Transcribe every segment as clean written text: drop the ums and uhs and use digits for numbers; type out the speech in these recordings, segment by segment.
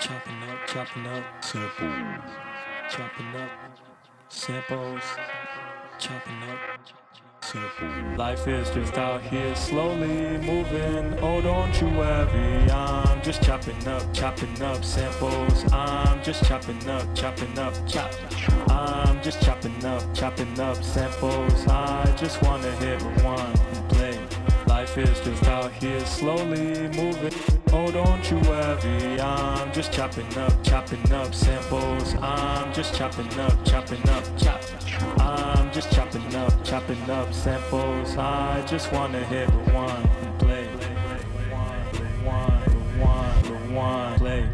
chopping up, samples, chopping up, samples, chopping up, samples. Life is just out here slowly moving. Oh, don't you worry, I'm just chopping up samples. I'm just chopping up, chop. I'm just chopping up samples. I just wanna hit rewind and play. Life is just out here slowly moving. Oh, don't you worry, I'm just chopping up samples. I'm just chopping up, chop. I'm just chopping up samples. I just wanna hit rewind and play. Rewind, play.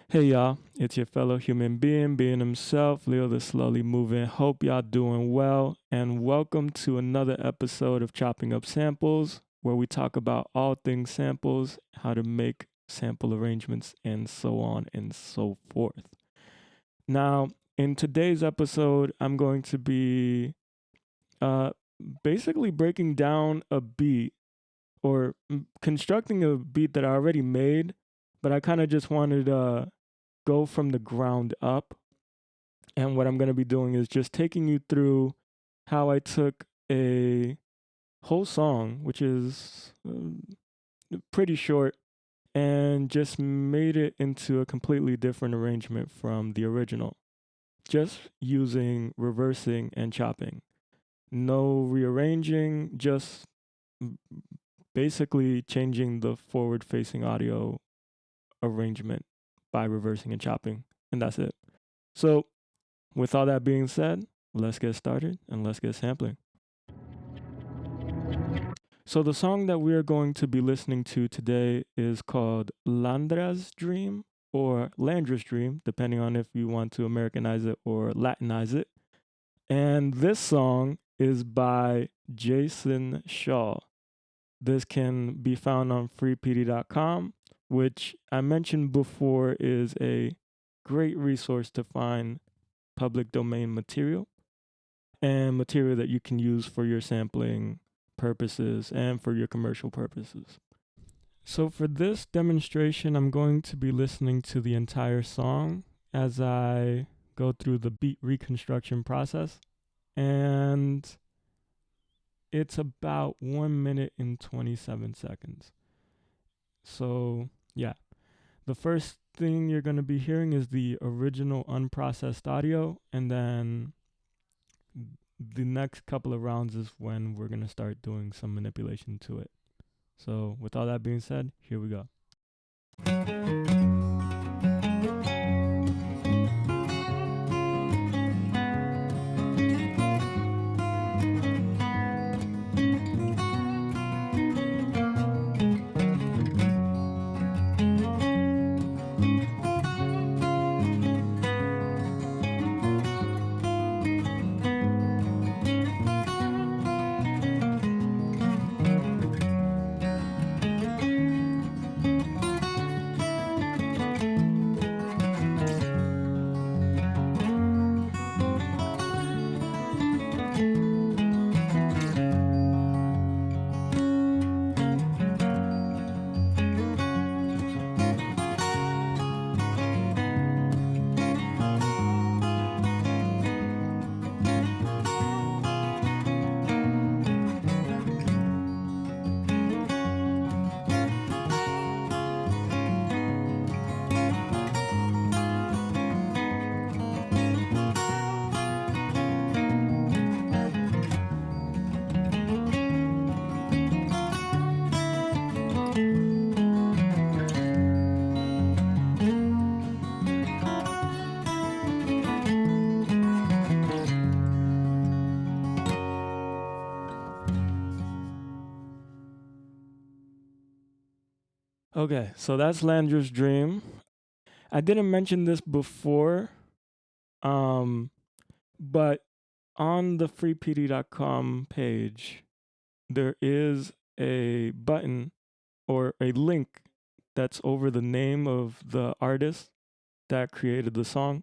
Hey y'all, it's your fellow human being himself, Leo Da Slowly Movin. Hope y'all doing well, and welcome to another episode of Chopping Up Samples, where we talk about all things samples, how to make sample arrangements, and so on and so forth. Now, in today's episode, I'm going to be basically breaking down a beat or constructing a beat that I already made, but I kind of just wanted to go from the ground up. And what I'm going to be doing is just taking you through how I took a whole song, which is pretty short, and just made it into a completely different arrangement from the original, just using reversing and chopping. No rearranging, just basically changing the forward-facing audio arrangement by reversing and chopping, and that's it. So, with all that being said, let's get started and let's get sampling. So the song that we are going to be listening to today is called Landra's Dream or Landra's Dream, depending on if you want to Americanize it or Latinize it. And this song is by Jason Shaw. This can be found on freepd.com, which I mentioned before is a great resource to find public domain material and material that you can use for your sampling purposes and for your commercial purposes. So for this demonstration, I'm going to be listening to the entire song as I go through the beat reconstruction process. And it's about 1 minute and 27 seconds. So yeah, the first thing you're going to be hearing is the original unprocessed audio, and then the next couple of rounds is when we're going to start doing some manipulation to it. So with all that being said, here we go. Okay, so that's Landra's Dream. I didn't mention this before, but on the freepd.com page, there is a button or a link that's over the name of the artist that created the song.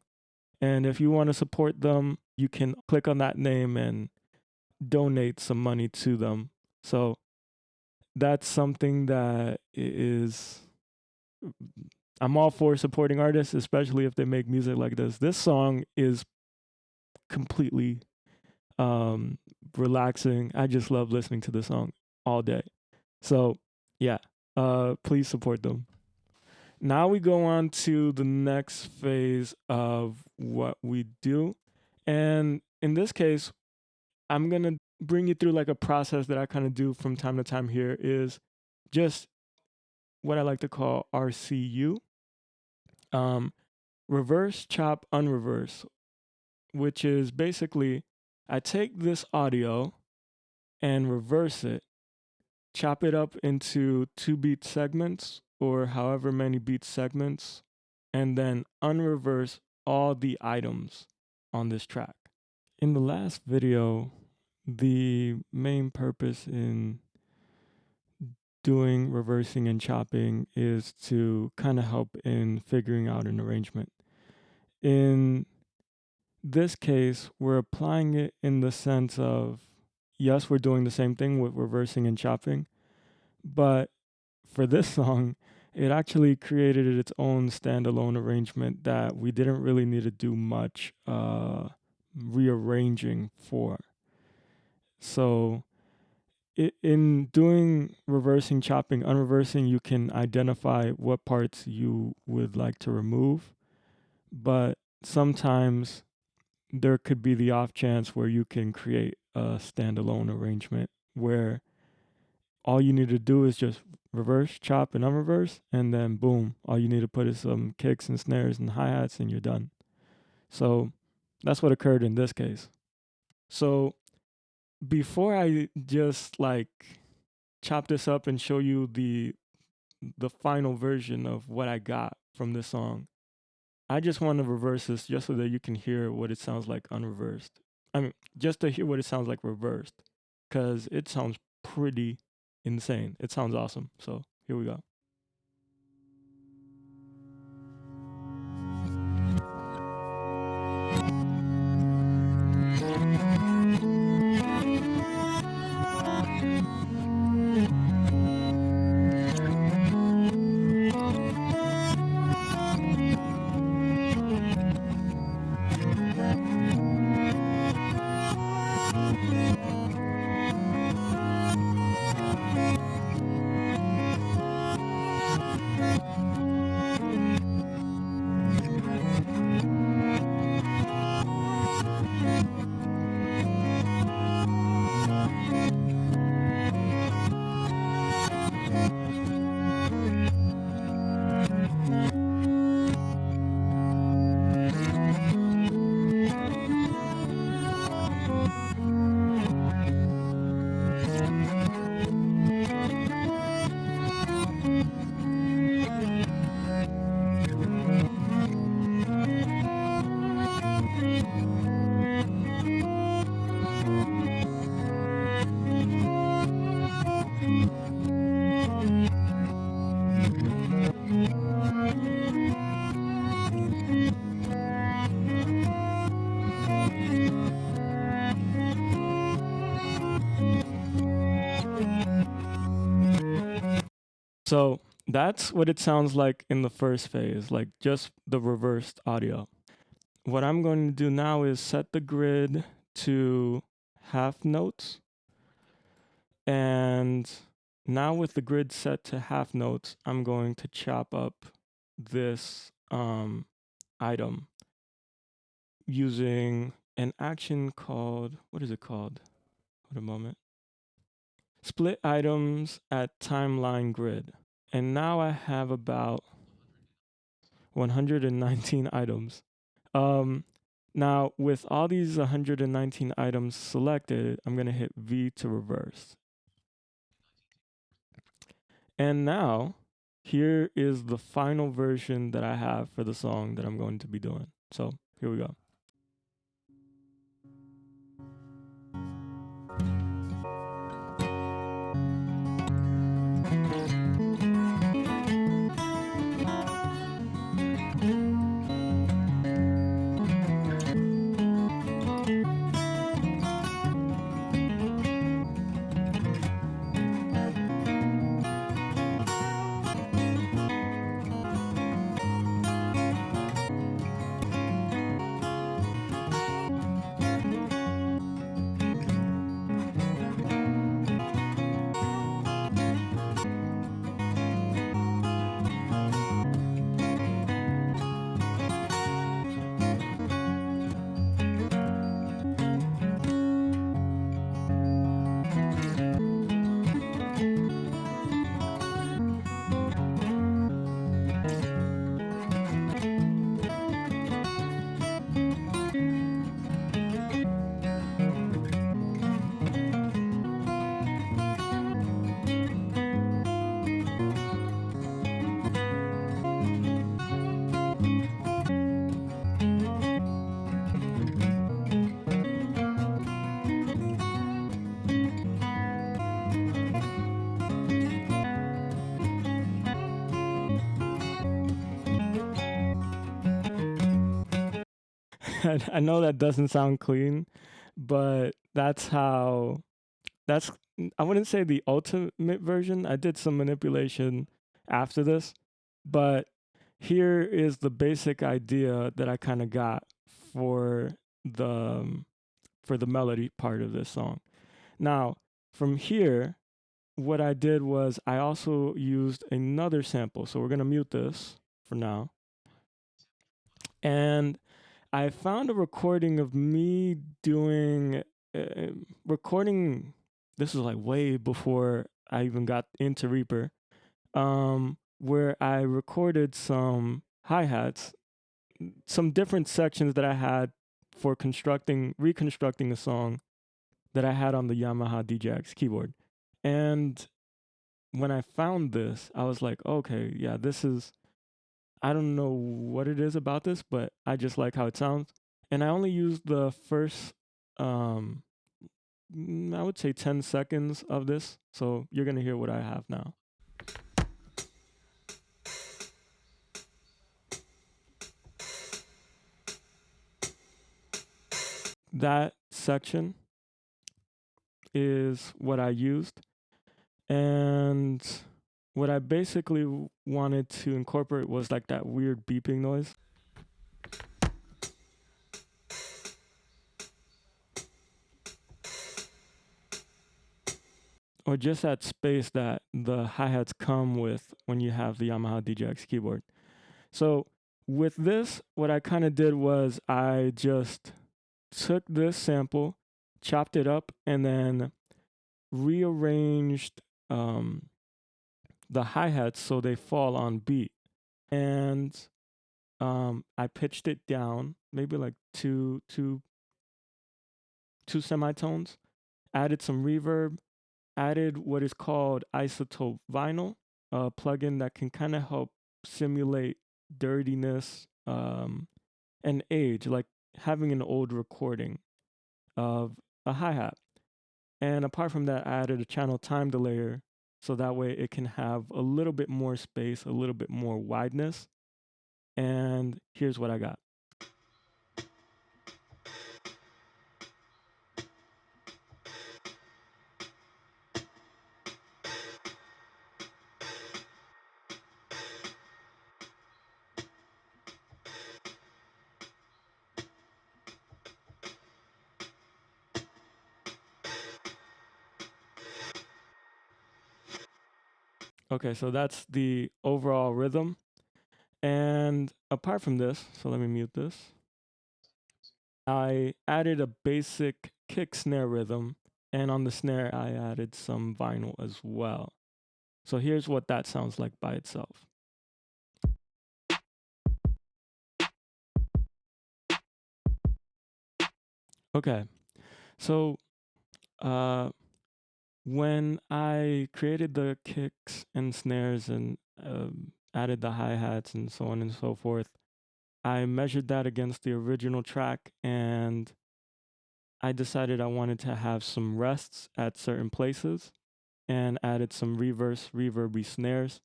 And if you want to support them, you can click on that name and donate some money to them. So that's something that is, I'm all for supporting artists, especially if they make music like this. This song is completely relaxing. I just love listening to this song all day. So yeah, please support them. Now we go on to the next phase of what we do. And in this case, I'm going to bring you through like a process that I kind of do from time to time here is just what I like to call RCU. Reverse, chop, unreverse, which is basically I take this audio and reverse it, chop it up into 2-beat segments or however many beat segments, and then unreverse all the items on this track. In the last video, the main purpose in doing reversing and chopping is to kind of help in figuring out an arrangement. In this case, we're applying it in the sense of, yes, we're doing the same thing with reversing and chopping, but for this song, it actually created its own standalone arrangement that we didn't really need to do much rearranging for. So in doing reversing, chopping, unreversing, you can identify what parts you would like to remove, but sometimes there could be the off chance where you can create a standalone arrangement where all you need to do is just reverse, chop, and unreverse, and then boom, all you need to put is some kicks and snares and hi-hats and you're done. So that's what occurred in this case. So before I just like chop this up and show you the final version of what I got from this song, I just want to reverse this just so that you can hear what it sounds like unreversed. I mean, just to hear what it sounds like reversed, because it sounds pretty insane. It sounds awesome. So here we go. So that's what it sounds like in the first phase, like just the reversed audio. What I'm going to do now is set the grid to half notes. And now with the grid set to half notes, I'm going to chop up this item using an action called, what is it called? Wait a moment. Split items at timeline grid. And now I have about 119 items. Now with all these 119 items selected, I'm gonna hit V to reverse. And now here is the final version that I have for the song that I'm going to be doing. So here we go. I know that doesn't sound clean, but that's how. That's I wouldn't say the ultimate version. I did some manipulation after this, but here is the basic idea that I kind of got for the for the melody part of this song. Now, from here, what I did was I also used another sample. So we're going to mute this for now. And I found a recording of me doing recording. This was like way before I even got into Reaper, where I recorded some hi-hats, some different sections that I had for reconstructing a song that I had on the Yamaha DJX keyboard. And when I found this, I was like, okay, yeah, this is, I don't know what it is about this, but I just like how it sounds. And I only used the first, I would say 10 seconds of this. So you're going to hear what I have now. That section is what I used. And what I basically wanted to incorporate was like that weird beeping noise. Or just that space that the hi-hats come with when you have the Yamaha DJX keyboard. So with this, what I kind of did was I just took this sample, chopped it up, and then rearranged the hi-hats so they fall on beat. And I pitched it down, maybe like two semitones, added some reverb, added what is called isotope vinyl, a plugin that can kind of help simulate dirtiness and age, like having an old recording of a hi-hat. And apart from that, I added a channel time delayer so that way it can have a little bit more space, a little bit more wideness. And here's what I got. Okay, so that's the overall rhythm. And apart from this, so let me mute this. I added a basic kick snare rhythm, and on the snare, I added some vinyl as well. So here's what that sounds like by itself. Okay, so when I created the kicks and snares and added the hi-hats and so on and so forth, I measured that against the original track, and I decided I wanted to have some rests at certain places and added some reverby snares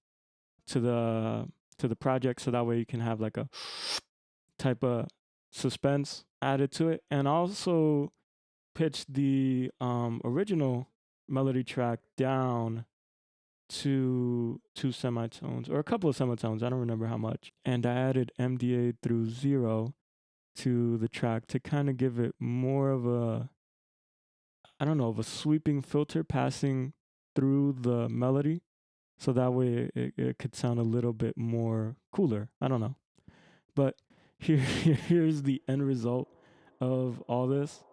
to the project, so that way you can have like a type of suspense added to it. And also pitched the original melody track down to two semitones or a couple of semitones, I don't remember how much, and I added MDA through 0 to the track to kind of give it more of a, I don't know, of a sweeping filter passing through the melody, so that way it could sound a little bit more cooler. I don't know. But here's the end result of all this.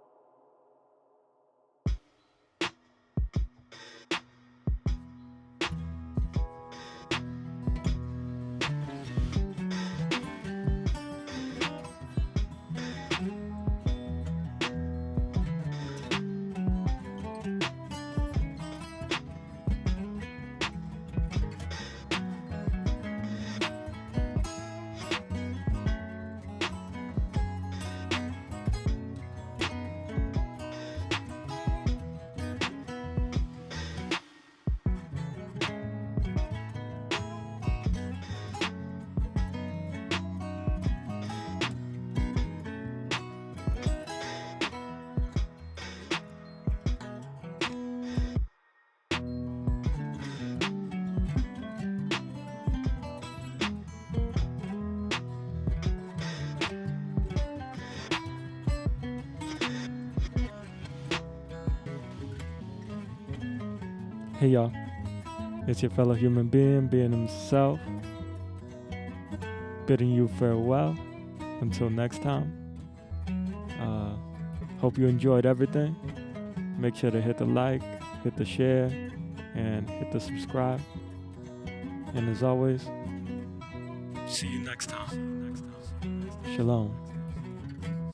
Hey y'all, it's your fellow human being himself, bidding you farewell until next time. Hope you enjoyed everything. Make sure to hit the like, hit the share, and hit the subscribe. And as always, see you next time. Shalom.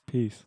Peace.